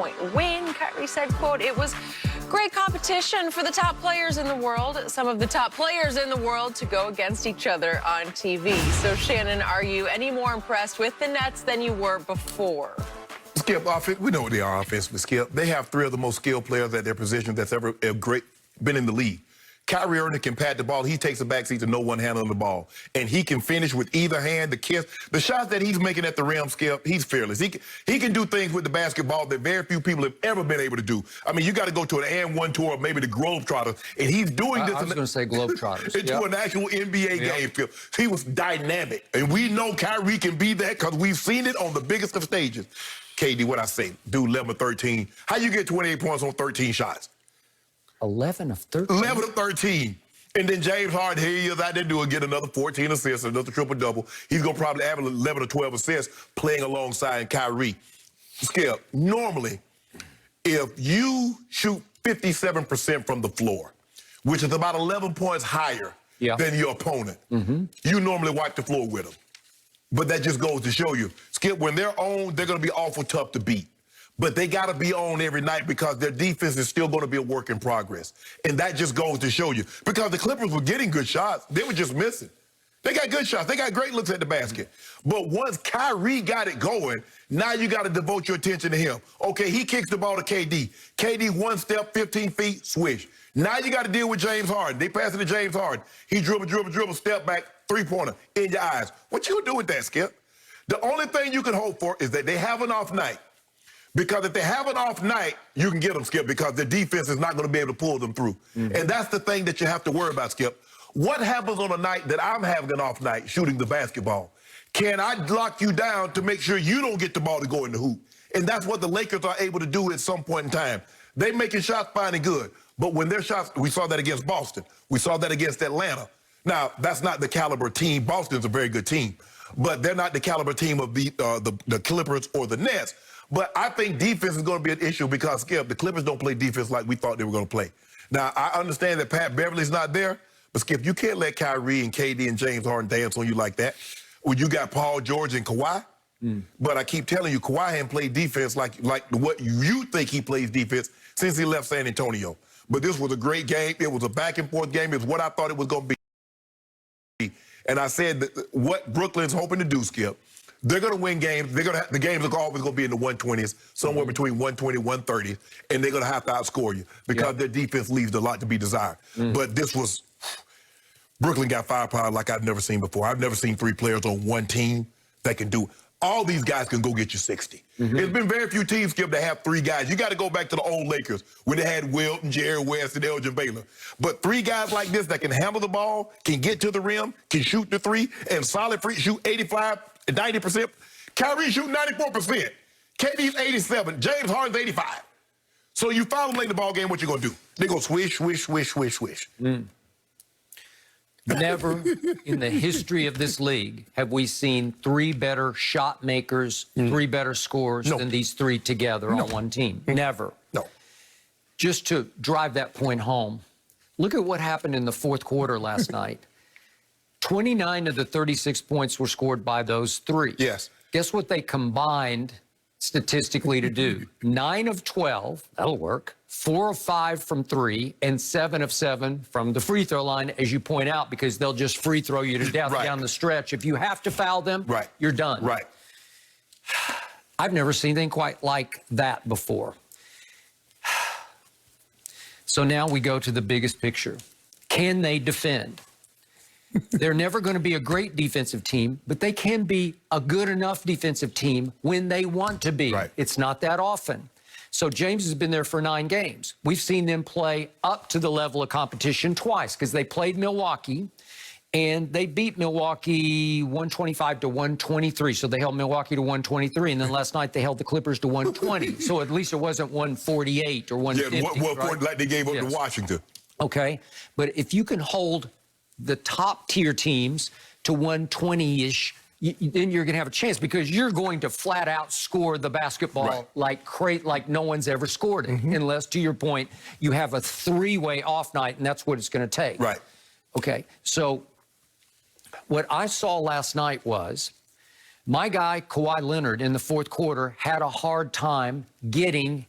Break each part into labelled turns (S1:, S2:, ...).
S1: 20-point win. Kyrie said, quote, "It was great competition for the top players in the world, some of the top players in the world to go against each other on TV." So, Shannon, are you any more impressed with the Nets than you were before?
S2: Skip, offense, we know what they are offensively, Skip. They have three of the most skilled players at their position that's ever been in the league. Kyrie Irving can pat the ball. He takes a backseat to no one handling the ball. And he can finish with either hand, the kiss. The shots that he's making at the rim, Skip, he's fearless. He can do things with the basketball that very few people have ever been able to do. I mean, you got to go to an and-one tour, maybe the Globetrotters, and he's doing this.
S3: I was going to say Globetrotters.
S2: Into an actual NBA game, Skip. He was dynamic. And we know Kyrie can be that because we've seen it on the biggest of stages. KD, what I say, do 11 or 13. How you get 28 points on 13 shots?
S3: 11 of 13.
S2: 11 of 13. And then James Harden, here he is out there doing, get another 14 assists, another triple-double. He's going to probably average 11 or 12 assists playing alongside Kyrie. Skip, normally, if you shoot 57% from the floor, which is about 11 points higher than your opponent, you normally wipe the floor with them. But that just goes to show you, Skip, when they're on, they're going to be awful tough to beat. But they got to be on every night because their defense is still going to be a work in progress. And that just goes to show you. Because the Clippers were getting good shots. They were just missing. They got good shots. They got great looks at the basket. But once Kyrie got it going, now you got to devote your attention to him. Okay, he kicks the ball to KD. KD one step, 15 feet, swish. Now you got to deal with James Harden. They pass it to James Harden. He dribble, step back, three-pointer in your eyes. What you going to do with that, Skip? The only thing you can hope for is that they have an off night. Because if they have an off night, you can get them, Skip, because the defense is not going to be able to pull them through. And that's the thing that you have to worry about, Skip. What happens on a night that I'm having an off night shooting the basketball? Can I lock you down to make sure you don't get the ball to go in the hoop? And that's what the Lakers are able to do at some point in time. They making shots fine and good. But when their shots, we saw that against Boston. We saw that against Atlanta. Now, that's not the caliber team. Boston's a very good team. But they're not the caliber team of the Clippers or the Nets. But I think defense is going to be an issue because, Skip, the Clippers don't play defense like we thought they were going to play. Now, I understand that Pat Beverly's not there, but, Skip, you can't let Kyrie and KD and James Harden dance on you like that when you got Paul George and Kawhi. But I keep telling you, Kawhi hasn't played defense like what you think he plays defense since he left San Antonio. But this was a great game. It was a back-and-forth game. It was what I thought it was going to be. And I said that what Brooklyn's hoping to do, Skip, they're going to win games. The games are always going to be in the 120s, somewhere between 120 and 130, and they're going to have to outscore you because their defense leaves a lot to be desired. But this was, Brooklyn got firepower like I've never seen before. I've never seen three players on one team that can do it. All these guys can go get you 60. There's been very few teams, Skip, that have three guys. You got to go back to the old Lakers when they had Wilt and Jerry West and Elgin Baylor. But three guys like this that can handle the ball, can get to the rim, can shoot the three, and solid free, shoot 85, 90%. Kyrie shooting 94%. KD's 87. James Harden's 85. So you foul them late in the ball game, what you going to do? They're going to swish, swish, swish, swish, swish.
S3: Never in the history of this league have we seen three better shot makers, three better scorers than these three together on one team. Never.
S2: No.
S3: Just to drive that point home, look at what happened in the fourth quarter last night. 29 of the 36 points were scored by those three.
S2: Yes.
S3: Guess what they combined statistically to do? 9 of 12, that'll work, 4 of 5 from 3, and 7 of 7 from the free throw line, as you point out, because they'll just free throw you to death down the stretch. If you have to foul them, you're done.
S2: Right.
S3: I've never seen anything quite like that before. So now we go to the biggest picture. Can they defend? They're never going to be a great defensive team, but they can be a good enough defensive team when they want to be. It's not that often. So James has been there for 9 games. We've seen them play up to the level of competition twice because they played Milwaukee and they beat Milwaukee 125 to 123. So they held Milwaukee to 123. And then last night they held the Clippers to 120. So at least it wasn't 148 or 150.
S2: Yeah, like they gave up to Washington.
S3: Okay. But if you can hold the top tier teams to 120-ish, then you're going to have a chance because you're going to flat out score the basketball like no one's ever scored it, unless, to your point, you have a three-way off night, and that's what it's going to take.
S2: Right.
S3: Okay, so what I saw last night was my guy, Kawhi Leonard, in the fourth quarter, had a hard time getting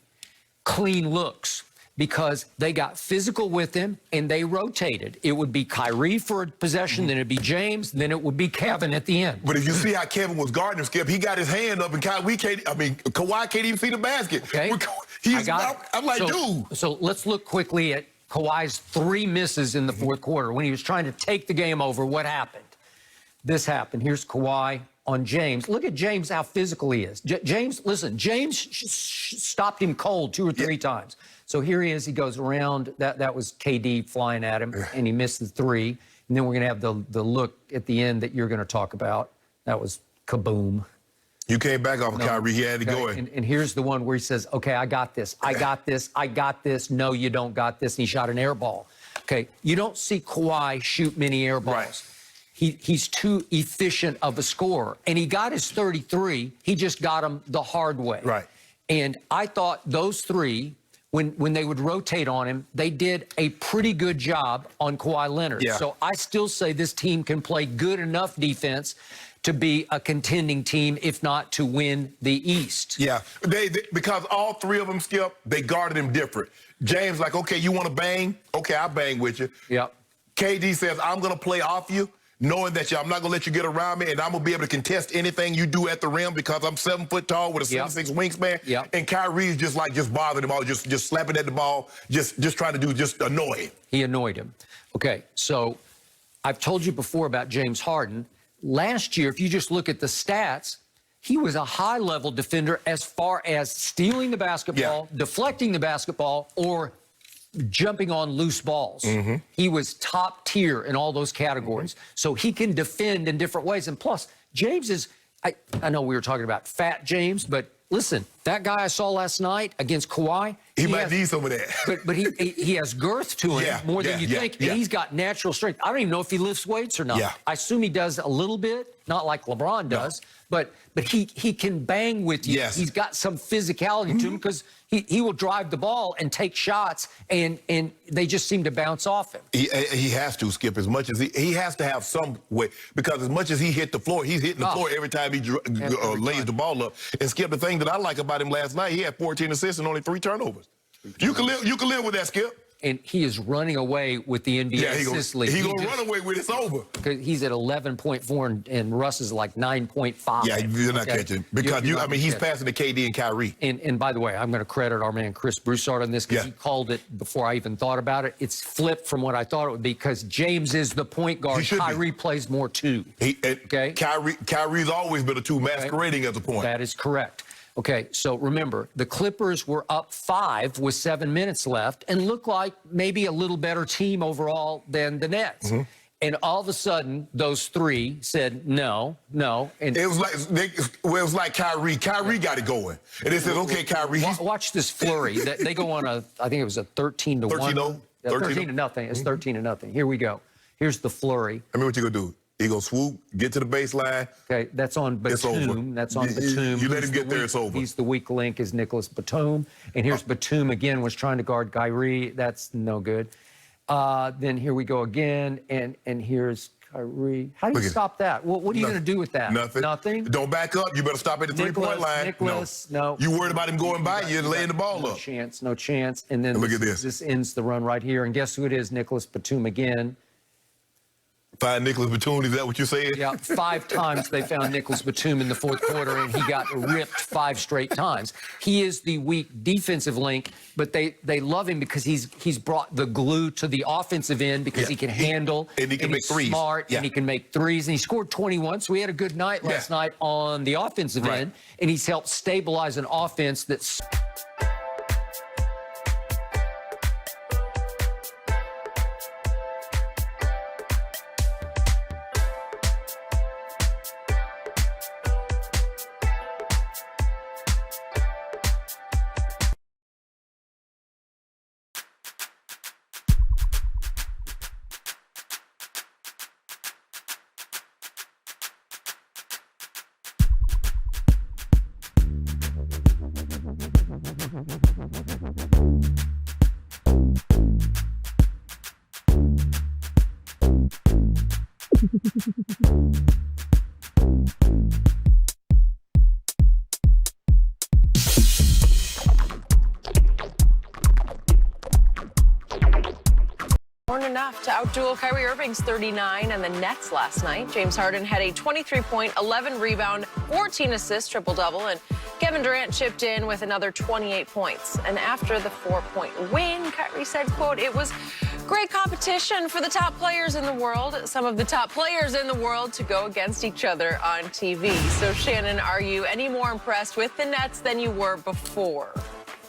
S3: clean looks because they got physical with him and they rotated. It would be Kyrie for a possession, then it'd be James, then it would be Kevin at the end.
S2: But if you see how Kevin was guarding him, Skip, he got his hand up and Kawhi can't even see the basket.
S3: Okay.
S2: I'm like, dude.
S3: So let's look quickly at Kawhi's 3 misses in the fourth quarter. When he was trying to take the game over, what happened? This happened. Here's Kawhi on James. Look at James, how physical he is. James, listen, James stopped him cold 2 or 3 times. So here he is. He goes around. That was KD flying at him, and he missed the 3. And then we're going to have the look at the end that you're going to talk about. That was kaboom.
S2: You came back off of Kyrie. He had to go in.
S3: And here's the one where he says, okay, I got this. I got this. I got this. No, you don't got this. And he shot an air ball. Okay, you don't see Kawhi shoot many air balls.
S2: Right.
S3: He's too efficient of a scorer. And he got his 33. He just got them the hard way.
S2: Right.
S3: And I thought those 3, when they would rotate on him, they did a pretty good job on Kawhi Leonard.
S2: Yeah.
S3: So I still say this team can play good enough defense to be a contending team, if not to win the East.
S2: Yeah, because all 3 of them, Skip, they guarded him different. James, like, okay, you want to bang? Okay, I'll bang with you.
S3: Yep.
S2: KD says, I'm going to play off you, knowing that I'm not going to let you get around me, and I'm going to be able to contest anything you do at the rim because I'm 7 foot tall with a 7'6" wingspan.
S3: Yep.
S2: And Kyrie's just bothering him all, just slapping at the ball, just trying to just annoy him.
S3: He annoyed him. Okay, so I've told you before about James Harden. Last year, if you just look at the stats, he was a high-level defender as far as stealing the basketball, deflecting the basketball, or jumping on loose balls. He was top tier in all those categories. So he can defend in different ways. And plus, James is, I know we were talking about fat James, but listen, that guy I saw last night against Kawhi,
S2: he might need some of that.
S3: But he has girth to him more than you think. And he's got natural strength. I don't even know if he lifts weights or not.
S2: Yeah.
S3: I assume he does a little bit, not like LeBron does, but he can bang with you.
S2: Yes.
S3: He's got some physicality to him because he will drive the ball and take shots, and they just seem to bounce off him.
S2: He has to, Skip, as much as he has to have some way, because as much as he hit the floor, he's hitting the floor every time he lays the ball up. And Skip, the thing that I like about him last night, he had 14 assists and only 3 turnovers. You can live with that, Skip.
S3: And he is running away with the NBA assist league.
S2: He's going to run away with it. It's over.
S3: He's at 11.4, and Russ is like 9.5.
S2: Yeah, you're not catching. Because, he's passing to KD and Kyrie.
S3: And by the way, I'm going to credit our man Chris Broussard on this because he called it before I even thought about it. It's flipped from what I thought it would be because James is the point guard. Kyrie plays more 2.
S2: Kyrie's always been a 2, masquerading as a point.
S3: That is correct. Okay, so remember, the Clippers were up 5 with 7 minutes left and looked like maybe a little better team overall than the Nets. And all of a sudden, those 3 said, no. And
S2: it was like Kyrie. Kyrie got it going. And they said, okay, Kyrie.
S3: Watch this flurry. They go on I think it was a 13-1.
S2: 13-0.
S3: 13-0. It's 13-0. Here we go. Here's the flurry.
S2: I mean, what you going to do? He going to swoop, get to the baseline.
S3: Okay, that's on Batum.
S2: It's over.
S3: That's on Batum.
S2: You let him get there, it's over.
S3: He's the weak link is Nicholas Batum. And here's Batum again, was trying to guard Kyrie. That's no good. Then here we go again, and here's Kyrie. How do you stop that? What are you going to do with that?
S2: Nothing. Don't back up. You better stop at the three-point line.
S3: Nicholas, no.
S2: You worried about him going by you and laying the ball up.
S3: No chance. And then
S2: look at this.
S3: This ends the run right here. And guess who it is? Nicholas Batum again.
S2: Find Nicholas Batum, is that what you're saying?
S3: Yeah, 5 times they found Nicholas Batum in the fourth quarter, and he got ripped 5 straight times. He is the weak defensive link, but they love him because he's brought the glue to the offensive end because he can handle,
S2: and he can make threes.
S3: Smart, and he can make threes, and he scored 21, so he had a good night last night on the offensive end, and he's helped stabilize an offense that's...
S1: Weren't enough to outduel Kyrie Irving's 39 and the Nets last night. James Harden had a 23-point, 11-rebound, 14 assist triple-double, and Kevin Durant chipped in with another 28 points. And after the 4-point win, Kyrie said, quote, "It was great competition for the top players in the world, some of the top players in the world, to go against each other on TV." So, Shannon, are you any more impressed with the Nets than you were before?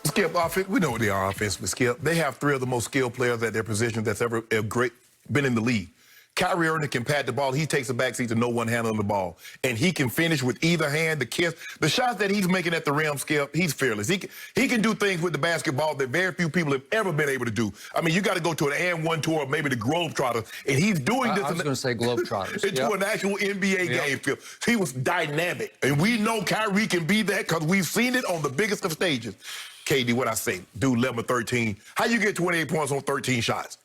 S2: Skip, we know what they are offensively, Skip. They have three of the most skilled players at their position that's ever been in the league. Kyrie Irving can pat the ball. He takes a backseat to no one handling the ball. And he can finish with either hand, the kiss. The shots that he's making at the rim, Skip, he's fearless. He can do things with the basketball that very few people have ever been able to do. I mean, you got to go to an and-one tour, or maybe the Globetrotters, and he's doing this.
S3: I was going to say Globetrotters.
S2: Into an actual NBA game, Skip. He was dynamic. And we know Kyrie can be that because we've seen it on the biggest of stages. KD, what I say, do 11 or 13. How you get 28 points on 13 shots?